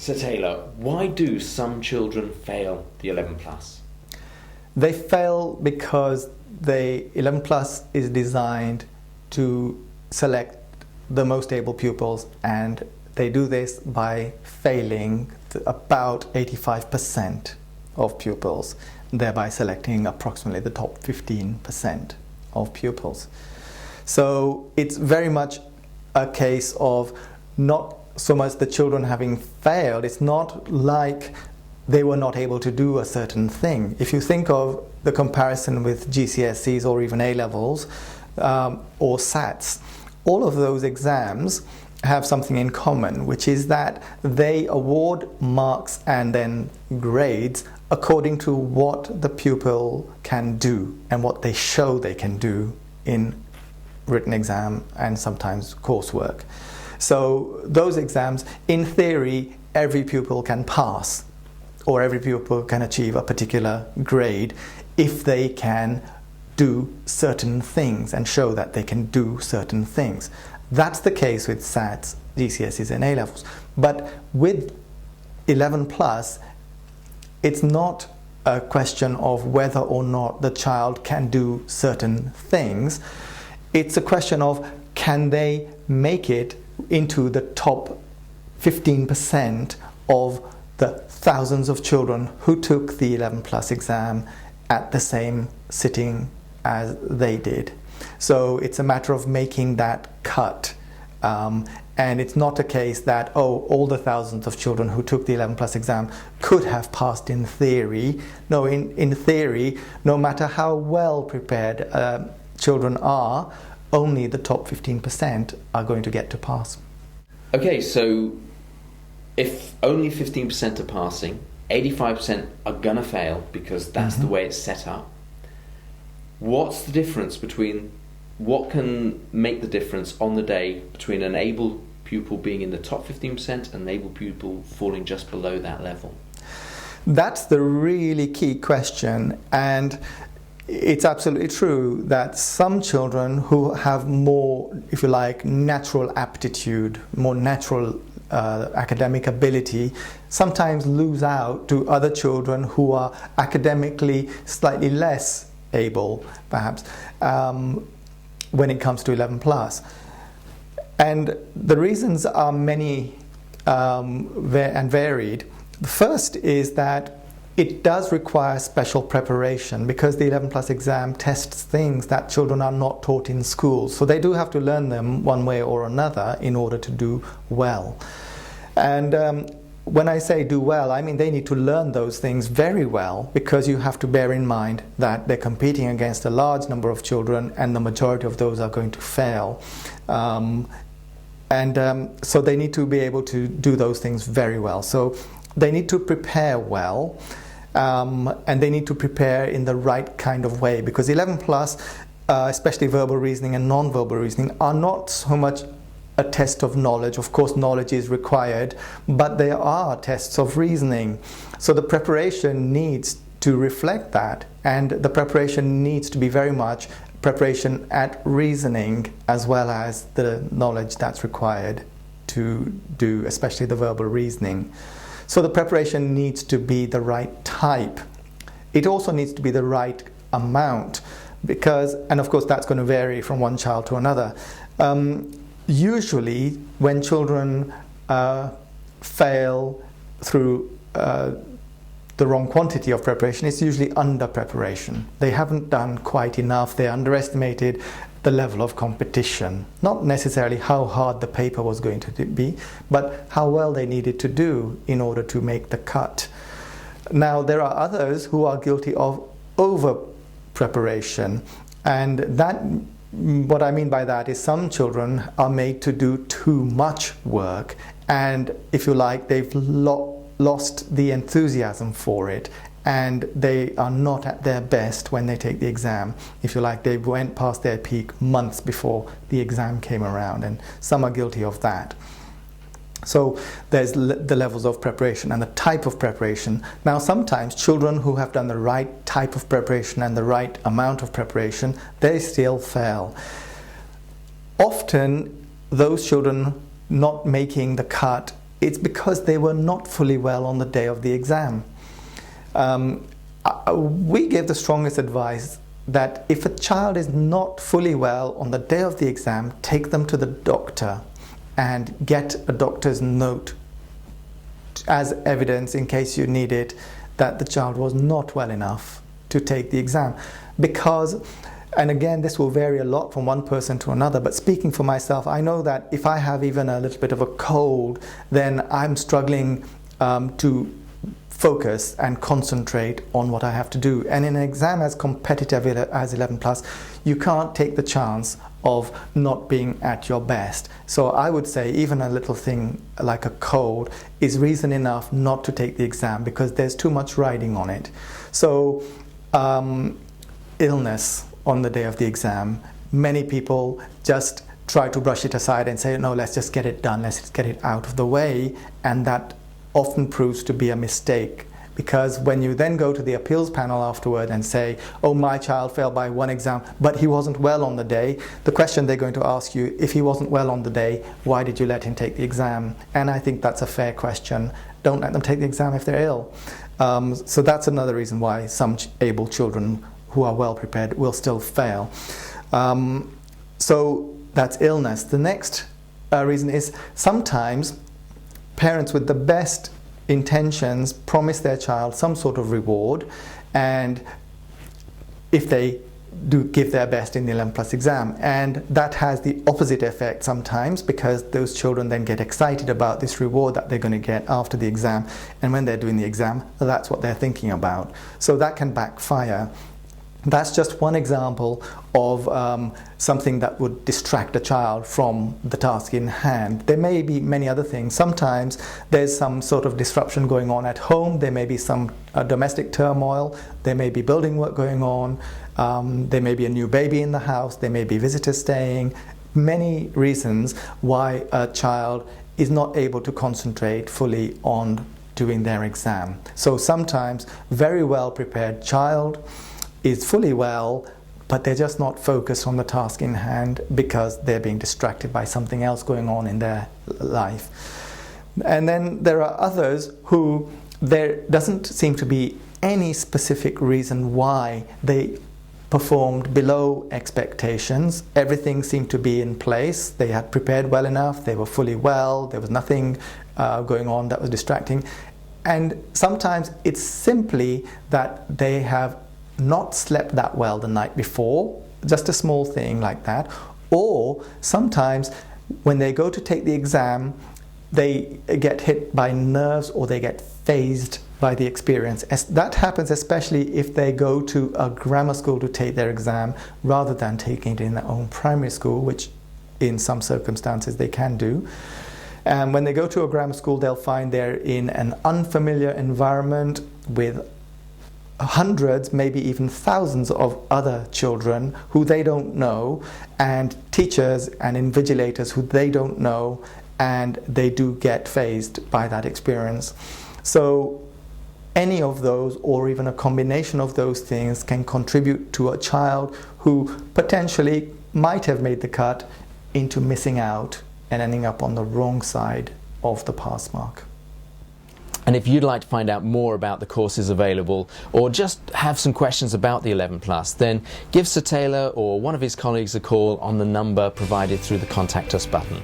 So Taylor, why do some children fail the 11 plus? They fail because the 11 plus is designed to select the most able pupils, and they do this by failing about 85% of pupils, thereby selecting approximately the top 15% of pupils. So it's very much a case of not so much the children having failed. It's not like they were not able to do a certain thing. If you think of the comparison with GCSEs or even A-levels or SATs, all of those exams have something in common, which is that they award marks and then grades according to what the pupil can do and what they show they can do in written exam and sometimes coursework. So those exams, in theory, every pupil can pass, or every pupil can achieve a particular grade if they can do certain things and show that they can do certain things. That's the case with SATs, GCSEs and A-levels. But with 11 plus, it's not a question of whether or not the child can do certain things. It's a question of, can they make it into the top 15% of the thousands of children who took the 11 plus exam at the same sitting as they did. So it's a matter of making that cut. And it's not a case that, all the thousands of children who took the 11 plus exam could have passed in theory. No, in theory, no matter how well prepared children are, only the top 15% are going to get to pass. Okay, so if only 15% are passing, 85% are going to fail because that's the way it's set up. What's the difference between, what can make the difference on the day between an able pupil being in the top 15% and an able pupil falling just below that level? That's the really key question, and it's absolutely true that some children who have more, if you like, natural aptitude, more natural academic ability, sometimes lose out to other children who are academically slightly less able, perhaps, when it comes to 11 plus. And the reasons are many and varied. The first is that it does require special preparation because the 11 plus exam tests things that children are not taught in school. So they do have to learn them one way or another in order to do well. And when I say do well, I mean they need to learn those things very well, because you have to bear in mind that they're competing against a large number of children and the majority of those are going to fail. So they need to be able to do those things very well. So they need to prepare well. And they need to prepare in the right kind of way, because 11 plus, especially verbal reasoning and non-verbal reasoning, are not so much a test of knowledge. Of course, knowledge is required, but they are tests of reasoning. So the preparation needs to reflect that, and the preparation needs to be very much preparation at reasoning as well as the knowledge that's required to do, especially the verbal reasoning. So the preparation needs to be the right type. It also needs to be the right amount, because, and of course that's going to vary from one child to another. Usually when children fail through the wrong quantity of preparation, it's usually under preparation. They haven't done quite enough, they underestimated the level of competition. Not necessarily how hard the paper was going to be, but how well they needed to do in order to make the cut. Now, there are others who are guilty of over preparation, and that, what I mean by that is some children are made to do too much work, and if you like, they've lost the enthusiasm for it, and they are not at their best when they take the exam. If you like, they went past their peak months before the exam came around, and some are guilty of that. So there's the levels of preparation and the type of preparation. Now, sometimes children who have done the right type of preparation and the right amount of preparation, they still fail. Often those children not making the cut it's because they were not fully well on the day of the exam. We give the strongest advice that if a child is not fully well on the day of the exam, take them to the doctor and get a doctor's note as evidence, in case you need it, that the child was not well enough to take the exam. Because, and again, this will vary a lot from one person to another, but speaking for myself, I know that if I have even a little bit of a cold, then I'm struggling to focus and concentrate on what I have to do. And in an exam as competitive as 11 plus, you can't take the chance of not being at your best. So I would say even a little thing like a cold is reason enough not to take the exam, because there's too much riding on it. So illness on the day of the exam, many people just try to brush it aside and say, no, let's just get it done, let's just get it out of the way, and that often proves to be a mistake, because when you then go to the appeals panel afterward and say, oh, my child failed by one exam, but he wasn't well on the day, the question they're going to ask you, if he wasn't well on the day, why did you let him take the exam? And I think that's a fair question. Don't let them take the exam if they're ill. So that's another reason why some able children who are well prepared will still fail. So that's illness. The next reason is sometimes parents with the best intentions promise their child some sort of reward, and if they do give their best in the 11 plus exam, and that has the opposite effect sometimes, because those children then get excited about this reward that they're going to get after the exam, and when they're doing the exam, that's what they're thinking about. So that can backfire. That's just one example of something that would distract a child from the task in hand. There may be many other things. Sometimes there's some sort of disruption going on at home. There may be some domestic turmoil. There may be building work going on. There may be a new baby in the house. There may be visitors staying. Many reasons why a child is not able to concentrate fully on doing their exam. So sometimes very well prepared child is fully well, but they're just not focused on the task in hand because they're being distracted by something else going on in their life. And then there are others who there doesn't seem to be any specific reason why they performed below expectations. Everything seemed to be in place. They had prepared well enough. They were fully well. There was nothing going on that was distracting. And sometimes it's simply that they have not slept that well the night before, just a small thing like that. Or sometimes when they go to take the exam, they get hit by nerves or they get fazed by the experience. That happens especially if they go to a grammar school to take their exam rather than taking it in their own primary school, which in some circumstances they can do. And when they go to a grammar school, they'll find they're in an unfamiliar environment with hundreds, maybe even thousands of other children who they don't know, and teachers and invigilators who they don't know, and they do get fazed by that experience. So any of those, or even a combination of those things, can contribute to a child who potentially might have made the cut into missing out and ending up on the wrong side of the pass mark. And if you'd like to find out more about the courses available, or just have some questions about the 11 plus, then give Sir Taylor or one of his colleagues a call on the number provided through the Contact Us button.